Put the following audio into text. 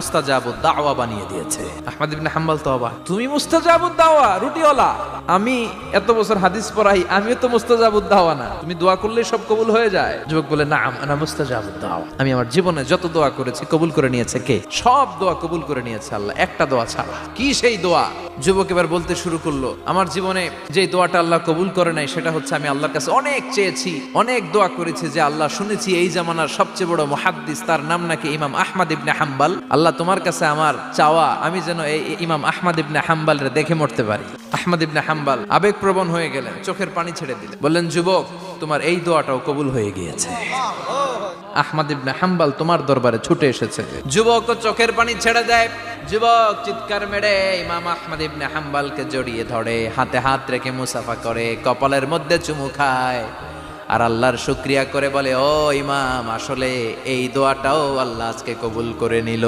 মুস্তাজাবুদ দাওয়া বানিয়ে দিয়েছে। আহমদ ইবনে হাম্বল তো অবাক, তুমি মুস্তাজাবুদ দাওয়া রুটিওয়ালা, আমি এত বছর হাদিস পড়াই, আমিও তো মুস্তাজাবুদ দাওয়া না, তুমি দোয়া করলেই সব কবুল হয়ে যায়? যুবক বলে, নাম আনা মুস্তাজাবুদ দাওয়া, আমি আমার জীবনে যত দোয়া করেছি কবুল করে নিয়েছে কে? সব দোয়া কবুল করে নিয়েছে আল্লাহ, একটা দোয়া ছাড়া। কি সেই দোয়া? যুবক এবার বলতে শুরু করলো, আমার জীবনে যে দোয়াটা আল্লাহ কবুল করে নাই সেটা হচ্ছে আমি আল্লাহর কাছে অনেক চেয়েছি, অনেক দোয়া করেছি, যে আল্লাহ শুনেছি এই জামানার সবচেয়ে বড় মুহাদ্দিস, তার নাম নাকি ইমাম আহমদ ইবনে হাম্বল, আল্লাহ তোমার কাছে আমার চাওয়া আমি যেন এই ইমাম আহমদ ইবনে হাম্বলের দেখে মরতে পারি। আহমদ ইবনে হাম্বল আবেগপ্রবণ হয়ে গেলেন, চোখের পানি ছেড়ে দিলেন, বললেন, যুবক তোমার এই দোয়াটাও কবুল হয়ে গিয়েছে, আহমদ ইবনে হাম্বল তোমার দরবারে ছুটে এসেছে। যুবক চোখের পানি ছেড়ে দেয়, যুবক চিৎকার মেরে ইমাম আহমদ ইবনে হাম্বলকে জড়িয়ে ধরে, হাতে হাত রেখে মুসাফা করে, কপালের মধ্যে চুমু খায় আর আল্লাহর শুকরিয়া করে বলে, ও ইমাম, আসলে এই দোয়াটাও আল্লাহ আজকে কবুল করে নিল।